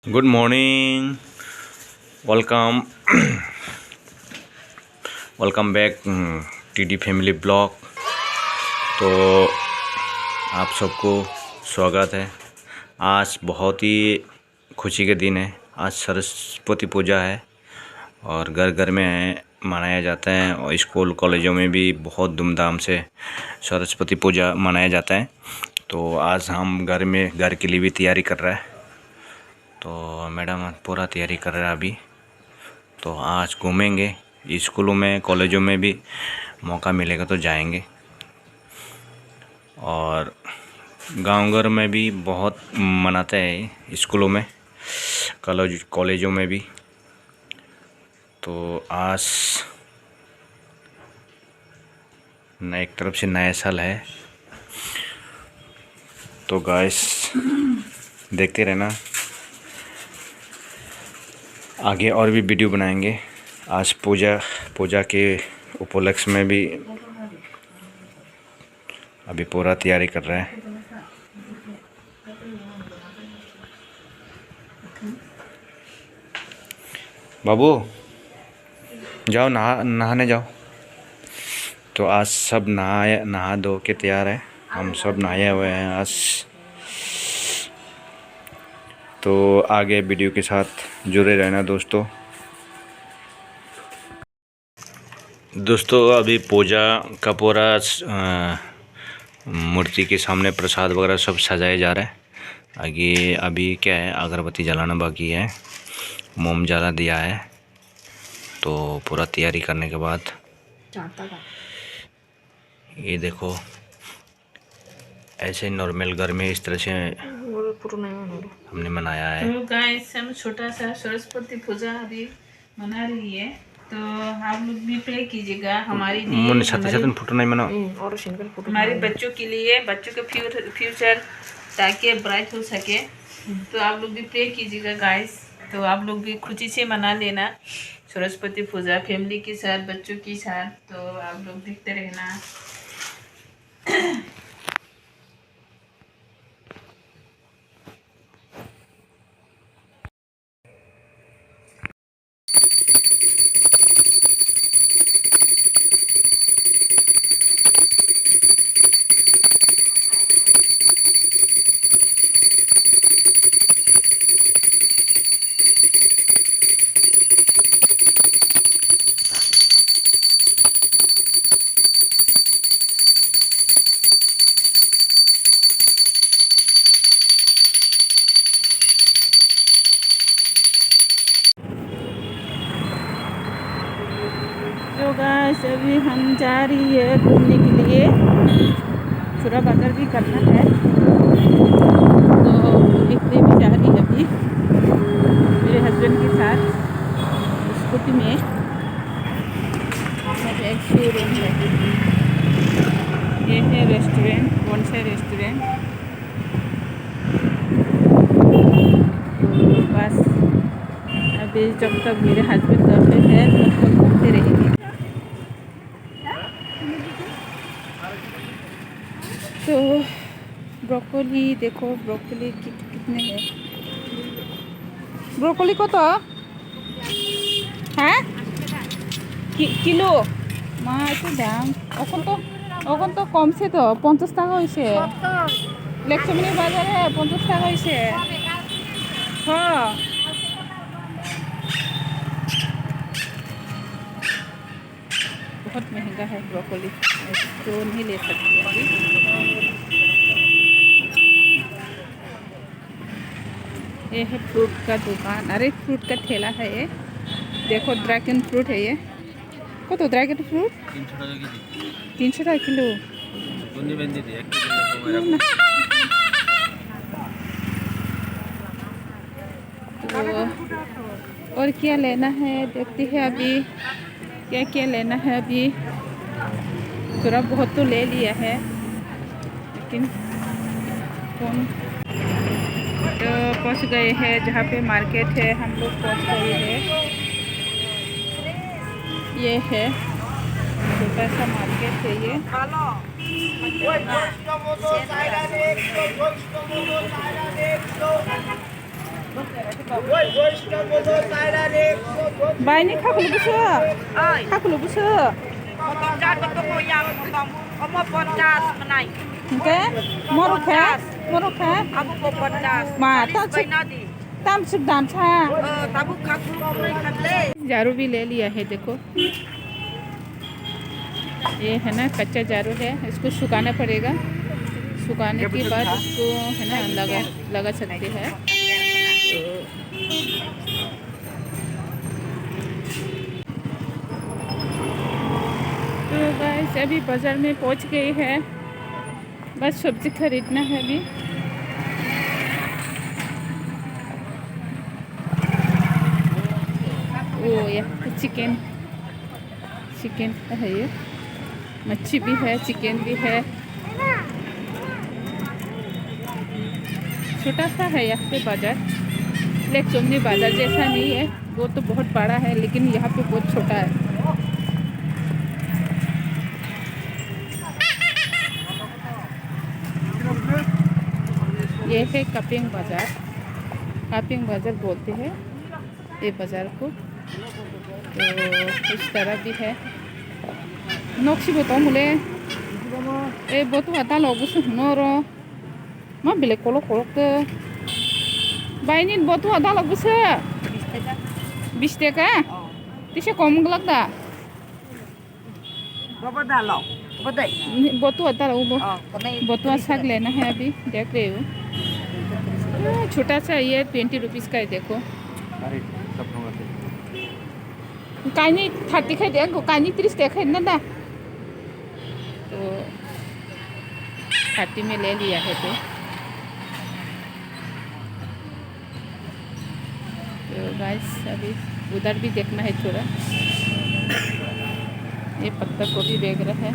Good morning. Welcome welcome back TD family blog. तो आप सबको स्वागत है। आज बहुत ही खुशी के दिन है। आज सरस्वती पूजा है और घर घर में मनाया जाता है और स्कूल कॉलेजों में भी बहुत धूमधाम से सरस्वती पूजा मनाया जाता है। तो आज हम घर के लिए भी तैयारी कर रहे हैं। तो मैडम पूरा तैयारी कर रहा है अभी। तो आज घूमेंगे, स्कूलों में कॉलेजों में भी मौका मिलेगा तो जाएंगे और गांव घर में भी बहुत मनाते हैं, स्कूलों में कॉलेजों में भी। तो आज एक तरफ से नया साल है। तो गाइस देखते रहना, आगे और भी वीडियो बनाएंगे। आज पूजा के उपलक्ष्य में भी अभी पूरा तैयारी कर रहे हैं। बाबू जाओ नहाने जाओ। तो आज सब नहा धो के तैयार है। हम सब नहाए हुए हैं आज। तो आगे वीडियो के साथ जुड़े रहना दोस्तों। अभी पूजा का पूरा मूर्ति के सामने प्रसाद वगैरह सब सजाया जा रहा है। आगे अभी क्या है, अगरबत्ती जलाना बाकी है, मोम जला दिया है। तो पूरा तैयारी करने के बाद ये देखो, ऐसे नॉर्मल घर में इस तरह से हमने मनाया है। तो गाइस हम छोटा सा सरस्वती पूजा अभी मना रही है। तो आप लोग भी प्रे कीजिएगा हमारे लिए, हमारे बच्चों के लिए, बच्चों के फ्यूचर ताकि ब्राइट हो सके। तो आप लोग भी प्रे कीजिएगा गाइस। तो आप लोग भी खुशी से मना लेना सरस्वती पूजा फैमिली के साथ, बच्चों के साथ। तो आप लोग देखते रहना। तो गाइस अभी हम जा रही है घूमने के लिए। चूरा बाजार भी करना है तो देखने भी जा रही है अभी मेरे हस्बैंड के साथ स्कूटी में। एक शोरूम है, ये है रेस्टोरेंट, कौन सा रेस्टोरेंट। तो बस अभी जब तक मेरे हस्बैंड घर पे है तब तक घूमते रहेंगे। तो ब्रोकोली देखो, ब्रोकोली कितने हैं। ब्रोकोली को तो है किलो मा तो दाम अखन तो कम से तो 50 টাকা হইছে। लक्ष्मी बाजार है 50 টাকা হইছে। हाँ बहुत महंगा है ब्रोकोली, तो नहीं ले सकते अभी। ये है फ्रूट का दुकान। अरे फ्रूट का ठेला है ये। देखो ड्रैगन फ्रूट है ये। को तो ड्रैगन फ्रूट 300 টাকা किलो। तो और क्या लेना है देखते हैं अभी, क्या क्या लेना है अभी। थोड़ा बहुत तो ले लिया है लेकिन कौन। तो पहुंच गए हैं जहाँ पे मार्केट है, हम लोग पहुंच गए हैं। ये है छोटा सा मार्केट है ये। बायनि खाखौल' बुसो खाखौल' बुसो ओंके मर'खे मा ताम से दाम सा झाड़ू भी ले लिया है देखो। ये है ना कच्चा झाड़ू है, इसको सुखाना पड़ेगा। सुखाने के बाद इसको है ना लगा सकते हैं। तो गाइस अभी बाज़ार में पहुंच गए हैं, बस सब्ज़ी खरीदना है अभी। ओ या चिकन है, ये मच्छी भी है, चिकन भी है। छोटा सा है यहाँ पे बाज़ार, लेक चुमनी बाज़ार जैसा नहीं है, वो तो बहुत बड़ा है, लेकिन यहाँ पे बहुत छोटा है। ये है कपिंग बाज़ार बोलते हैं ये बाज़ार को। तो इस तरह भी है। नक्शी बताओ मुले ए बोतु आता लगुस नोरो मा बेलेग कलक बायनि बोतु आता लगुस 20 টাকা तिसे कम गलक दा बोतु आता लगो बोतु साग लेना है अभी देख रहे हो। छोटा सा ये 20 रुपीज़ का है देखो। कानी 30 खाई देखो, कानी 30 देखा ना दा, तो 30 में ले लिया है। तो गाइस अभी उधर भी देखना है थोड़ा। ये पत्ता गोभी वगैरह है,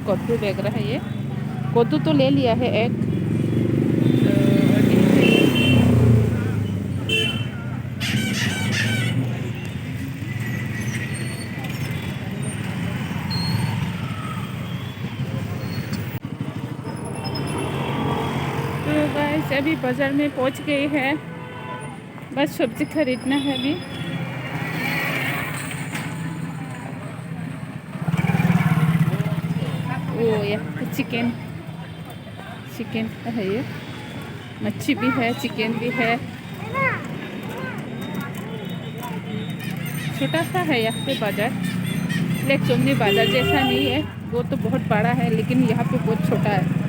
कद्दू वगैरह है। ये कद्दू तो ले लिया है एक। तो गाइस अभी बाज़ार में पहुंच गए हैं, बस सब्ज़ी खरीदना है अभी। ओ या चिकन है, ये मच्छी भी है, चिकन भी है। छोटा सा है यहाँ पे बाज़ार, लेक चुमनी बाज़ार जैसा नहीं है, वो तो बहुत बड़ा है, लेकिन यहाँ पे बहुत छोटा है।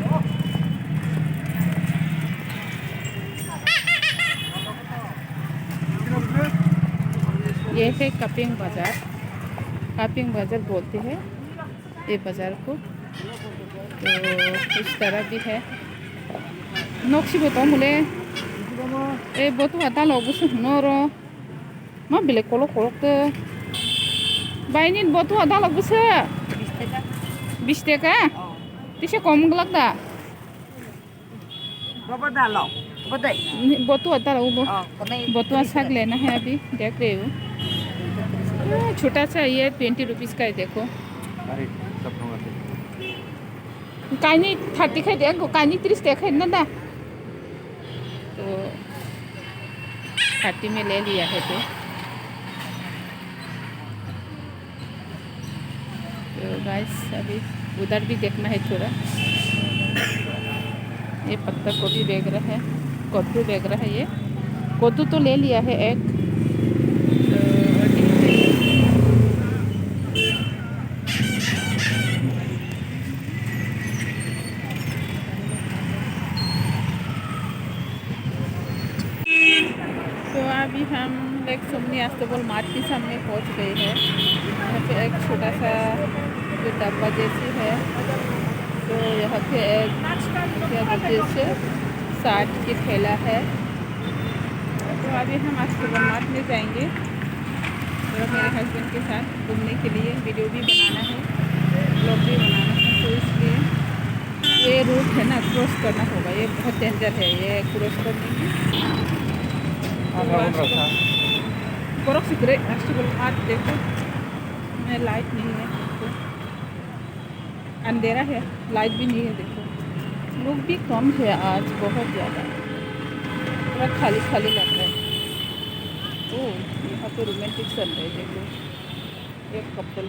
ये है कपिंग बाज़ार बोलते हैं ये बाज़ार को। तो इस तरह भी है। नक्शी बताओ मुले ए बोतु आता लगुस नोरो मा बेलेग कलक बायनि बोतु आता लगुस 20 টাকা तिसे कम गलक दा बोतु आता लगो बोतु साग लेना है अभी देख रहे हो। छोटा सा ये 20 रुपीज़ का है देखो। कानी 30 खाई देखो, कानी 30 देखा ना दा, तो 30 में ले लिया है। तो गाइस अभी उधर भी देखना है थोड़ा। ये पत्ता गोभी वगैरह है, कद्दू वगैरह है। ये कद्दू तो ले लिया है एक। तो अभी हम लेक चुमनी अस्तबल मार्ट के सामने पहुंच गए हैं। यहाँ पे एक छोटा सा जो डब्बा जैसी है, तो यहाँ पे एक क्या बोलते हैं 60 की ठेला है। तो अभी हम अस्तबल मार्ट में जाएंगे, तो मेरे हस्बैंड के साथ घूमने के लिए। वीडियो भी बनाना है, ब्लॉग भी बनाना है, तो इसलिए ये रूट है ना क्रॉस करना होगा। ये बहुत डेंजर है, ये क्रॉस करने की। बर्फ से ग्रे अस्तबल मार्ट देखो, में लाइट नहीं है, तो अंधेरा है, लाइट भी नहीं है। देखो लोग भी कम है आज, बहुत ज़्यादा, पूरा खाली लग रहा है। यहाँ पे रोमांटिक सनराइज है, देखो एक कपल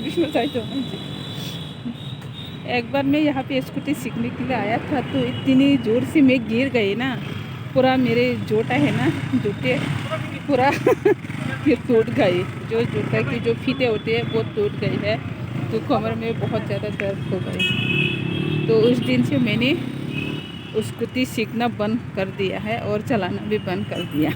विष्णु साई चौहान जी। एक बार मैं यहाँ पे स्कूटी सीखने के लिए आया था, तो इतनी ज़ोर से मैं गिर गई ना, पूरा मेरे जोटा है ना, जूते पूरा फिर टूट गई। जो जूता की जो फीते होते हैं वो टूट गई है, तो कमर में बहुत ज़्यादा दर्द हो गई। तो उस दिन से मैंने स्कूटी सीखना बंद कर दिया है और चलाना भी बंद कर दिया।